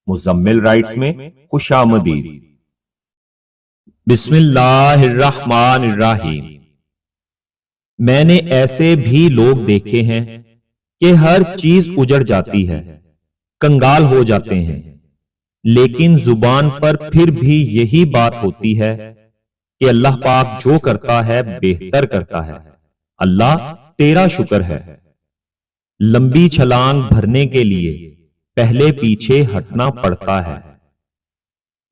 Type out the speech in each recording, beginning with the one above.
Muzammil rights میں خوش آمدید۔ بسم اللہ الرحمن الرحیم۔ میں نے ایسے بھی لوگ دیکھے ہیں کہ ہر چیز اجڑ جاتی ہے، کنگال ہو جاتے ہیں، لیکن زبان پر پھر بھی یہی بات ہوتی ہے کہ اللہ پاک جو کرتا ہے بہتر کرتا ہے، اللہ تیرا شکر ہے۔ لمبی چھلانگ بھرنے کے لیے پہلے پیچھے ہٹنا پڑتا ہے۔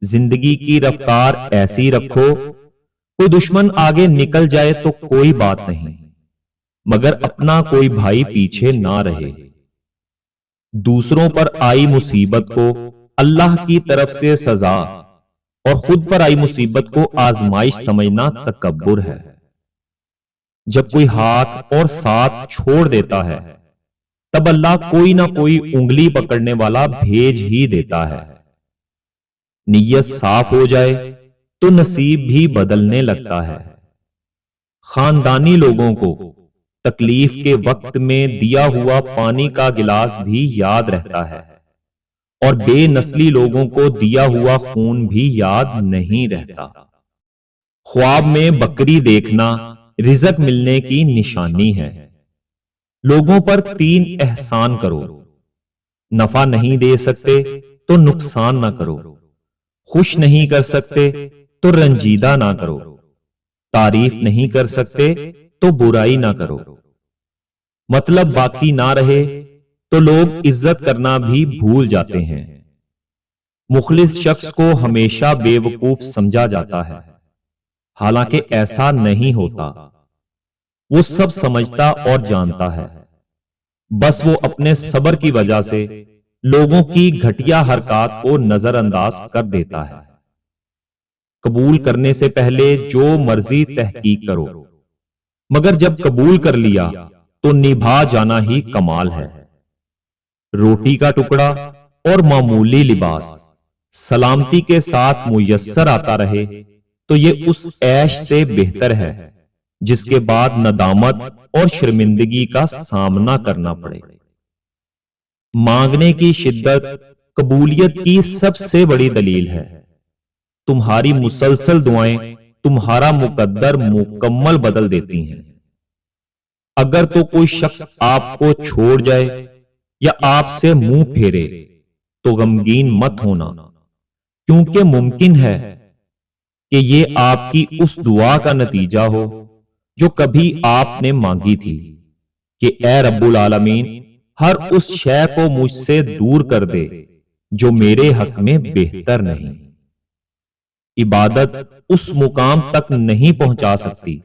زندگی کی رفتار ایسی رکھو، کوئی دشمن آگے نکل جائے تو کوئی بات نہیں، مگر اپنا کوئی بھائی پیچھے نہ رہے۔ دوسروں پر آئی مصیبت کو اللہ کی طرف سے سزا اور خود پر آئی مصیبت کو آزمائش سمجھنا تکبر ہے۔ جب کوئی ہاتھ اور ساتھ چھوڑ دیتا ہے تب اللہ کوئی نہ کوئی انگلی پکڑنے والا بھیج ہی دیتا ہے۔ نیت صاف ہو جائے تو نصیب بھی بدلنے لگتا ہے۔ خاندانی لوگوں کو تکلیف کے وقت میں دیا ہوا پانی کا گلاس بھی یاد رہتا ہے، اور بے نسلی لوگوں کو دیا ہوا خون بھی یاد نہیں رہتا۔ خواب میں بکری دیکھنا رزق ملنے کی نشانی ہے۔ لوگوں پر 3 احسان کرو۔ نفع نہیں دے سکتے تو نقصان نہ کرو، خوش نہیں کر سکتے تو رنجیدہ نہ کرو، تعریف نہیں کر سکتے تو برائی نہ کرو۔ مطلب باقی نہ رہے تو لوگ عزت کرنا بھی بھول جاتے ہیں۔ مخلص شخص کو ہمیشہ بے وقوف سمجھا جاتا ہے، حالانکہ ایسا نہیں ہوتا۔ وہ سب سمجھتا اور جانتا ہے، بس وہ اپنے صبر کی وجہ سے لوگوں کی گھٹیا حرکات کو نظر انداز کر دیتا ہے۔ قبول کرنے سے پہلے جو مرضی تحقیق کرو، مگر جب قبول کر لیا تو نبھا جانا ہی کمال ہے۔ روٹی کا ٹکڑا اور معمولی لباس سلامتی کے ساتھ میسر آتا رہے تو یہ اس عیش سے بہتر ہے جس کے بعد ندامت اور شرمندگی کا سامنا کرنا پڑے۔ مانگنے کی شدت قبولیت کی سب سے بڑی دلیل ہے۔ تمہاری مسلسل دعائیں تمہارا مقدر مکمل بدل دیتی ہیں۔ اگر تو کوئی شخص آپ کو چھوڑ جائے یا آپ سے منہ پھیرے تو غمگین مت ہونا، کیونکہ ممکن ہے کہ یہ آپ کی اس دعا کا نتیجہ ہو جو کبھی آپ نے مانگی تھی کہ اے رب العالمین ہر اس شے کو مجھ سے دور کر دے جو میرے حق میں بہتر نہیں۔ عبادت اس مقام تک نہیں پہنچا سکتی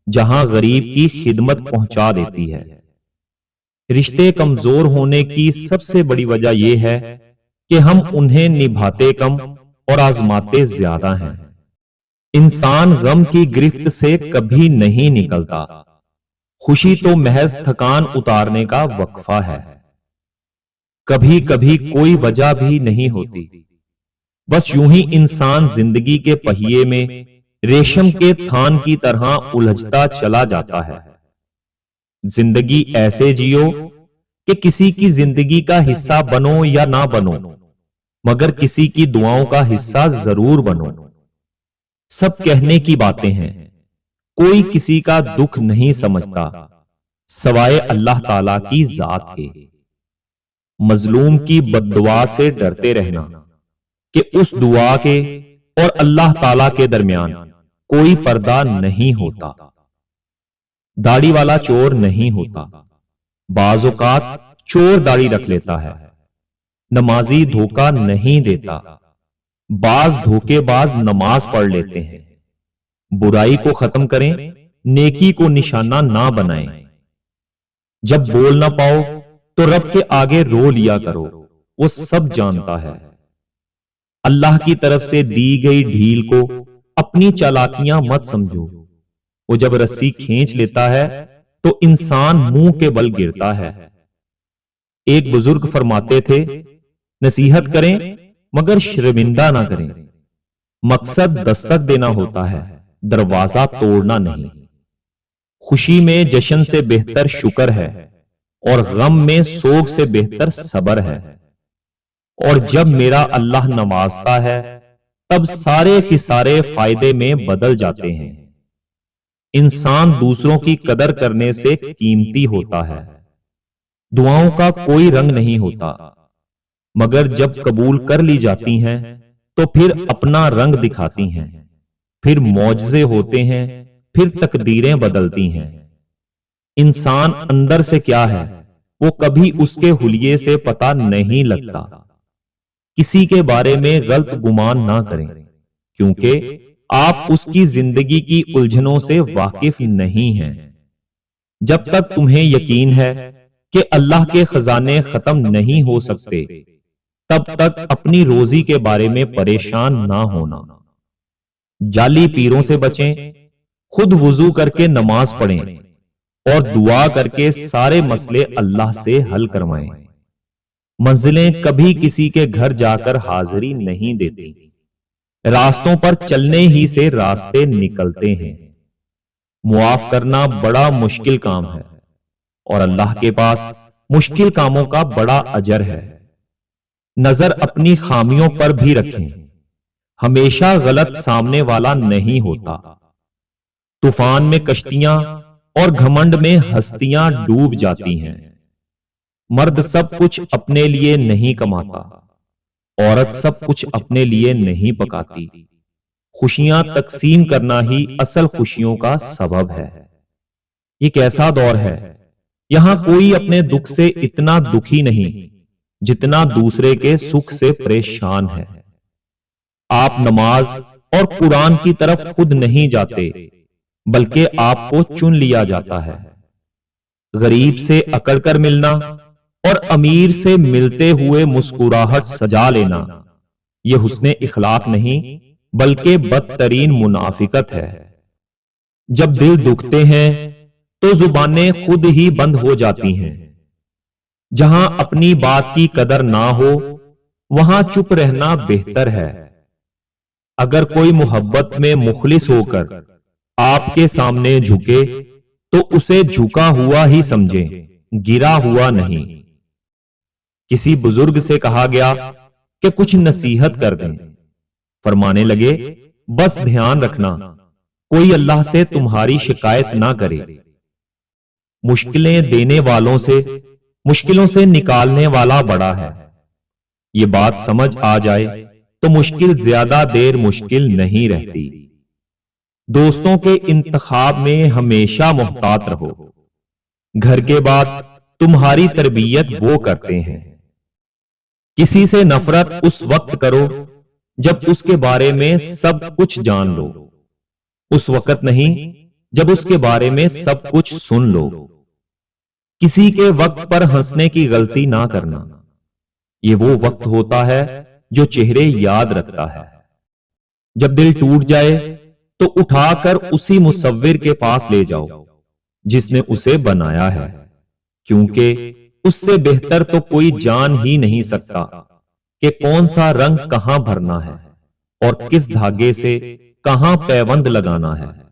جہاں غریب کی خدمت پہنچا دیتی ہے۔ رشتے کمزور ہونے کی سب سے بڑی وجہ یہ ہے کہ ہم انہیں نبھاتے کم اور آزماتے زیادہ ہیں۔ انسان غم کی گرفت سے کبھی نہیں نکلتا، خوشی تو محض تھکان اتارنے کا وقفہ ہے۔ کبھی کبھی کوئی وجہ بھی نہیں ہوتی، بس یوں ہی انسان زندگی کے پہیے میں ریشم کے تھان کی طرح الجھتا چلا جاتا ہے۔ زندگی ایسے جیو کہ کسی کی زندگی کا حصہ بنو یا نہ بنو، مگر کسی کی دعاؤں کا حصہ ضرور بنو۔ سب کہنے کی باتیں ہیں، کوئی کسی کا دکھ نہیں سمجھتا سوائے اللہ تعالی کی ذات کے۔ مظلوم کی بد دعا سے ڈرتے رہنا کہ اس دعا کے اور اللہ تعالی کے درمیان کوئی پردہ نہیں ہوتا۔ داڑھی والا چور نہیں ہوتا، بعض اوقات چور داڑھی رکھ لیتا ہے۔ نمازی دھوکہ نہیں دیتا، بعض دھوکے باز نماز پڑھ لیتے ہیں۔ برائی کو ختم کریں، نیکی کو نشانہ نہ بنائیں۔ جب بول نہ پاؤ تو رب کے آگے رو لیا کرو، وہ سب جانتا ہے۔ اللہ کی طرف سے دی گئی ڈھیل کو اپنی چالاکیاں مت سمجھو، وہ جب رسی کھینچ لیتا ہے تو انسان منہ کے بل گرتا ہے۔ ایک بزرگ فرماتے تھے، نصیحت کریں مگر شرمندہ نہ کریں۔ مقصد دستک دینا ہوتا ہے، دروازہ توڑنا نہیں۔ خوشی میں جشن سے بہتر شکر ہے، اور غم میں سوگ سے بہتر صبر ہے۔ اور جب میرا اللہ نوازتا ہے تب سارے خسارے فائدے میں بدل جاتے ہیں۔ انسان دوسروں کی قدر کرنے سے قیمتی ہوتا ہے۔ دعاؤں کا کوئی رنگ نہیں ہوتا، مگر جب قبول کر لی جاتی ہیں تو پھر اپنا رنگ دکھاتی ہیں، پھر معجزے ہوتے ہیں، پھر تقدیریں بدلتی ہیں۔ انسان اندر سے کیا ہے وہ کبھی اس کے حلیے سے پتہ نہیں لگتا۔ کسی کے بارے میں غلط گمان نہ کریں، کیونکہ آپ اس کی زندگی کی الجھنوں سے واقف نہیں ہیں۔ جب تک تمہیں یقین ہے کہ اللہ کے خزانے ختم نہیں ہو سکتے، تب تک اپنی روزی کے بارے میں پریشان نہ ہونا۔ جعلی پیروں سے بچیں، خود وضو کر کے نماز پڑھیں اور دعا کر کے سارے مسئلے اللہ سے حل کروائیں۔ منزلیں کبھی کسی کے گھر جا کر حاضری نہیں دیتی، راستوں پر چلنے ہی سے راستے نکلتے ہیں۔ معاف کرنا بڑا مشکل کام ہے اور اللہ کے پاس مشکل کاموں کا بڑا اجر ہے۔ نظر اپنی خامیوں پر بھی رکھیں، ہمیشہ غلط سامنے والا نہیں ہوتا۔ طوفان میں کشتیاں اور گھمنڈ میں ہستیاں ڈوب جاتی ہیں۔ مرد سب کچھ اپنے لیے نہیں کماتا، عورت سب کچھ اپنے لیے نہیں پکاتی۔ خوشیاں تقسیم کرنا ہی اصل خوشیوں کا سبب ہے۔ یہ کیسا دور ہے، یہاں کوئی اپنے دکھ سے اتنا دکھی نہیں جتنا دوسرے کے سکھ سے پریشان ہے۔ آپ نماز اور قرآن کی طرف خود نہیں جاتے، بلکہ آپ کو چن لیا جاتا ہے۔ غریب سے اکڑ کر ملنا اور امیر سے ملتے ہوئے مسکراہٹ سجا لینا، یہ حسن اخلاق نہیں بلکہ بدترین منافقت ہے۔ جب دل دکھتے ہیں تو زبانیں خود ہی بند ہو جاتی ہیں۔ جہاں اپنی بات کی قدر نہ ہو وہاں چپ رہنا بہتر ہے۔ اگر کوئی محبت میں مخلص ہو کر آپ کے سامنے جھکے تو اسے جھکا ہوا ہی سمجھیں، گرا ہوا نہیں۔ کسی بزرگ سے کہا گیا کہ کچھ نصیحت کر دیں، فرمانے لگے بس دھیان رکھنا کوئی اللہ سے تمہاری شکایت نہ کرے۔ مشکلیں دینے والوں سے مشکلوں سے نکالنے والا بڑا ہے۔ یہ بات سمجھ آ جائے تو مشکل زیادہ دیر مشکل نہیں رہتی۔ دوستوں کے انتخاب میں ہمیشہ محتاط رہو، گھر کے بعد تمہاری تربیت وہ کرتے ہیں۔ کسی سے نفرت اس وقت کرو جب اس کے بارے میں سب کچھ جان لو، اس وقت نہیں جب اس کے بارے میں سب کچھ سن لو۔ کسی کے وقت پر ہنسنے کی غلطی نہ کرنا، یہ وہ وقت ہوتا ہے جو چہرے یاد رکھتا ہے۔ جب دل ٹوٹ جائے تو اٹھا کر اسی مصور کے پاس لے جاؤ جس نے اسے بنایا ہے، کیونکہ اس سے بہتر تو کوئی جان ہی نہیں سکتا کہ کون سا رنگ کہاں بھرنا ہے اور کس دھاگے سے کہاں پیوند لگانا ہے۔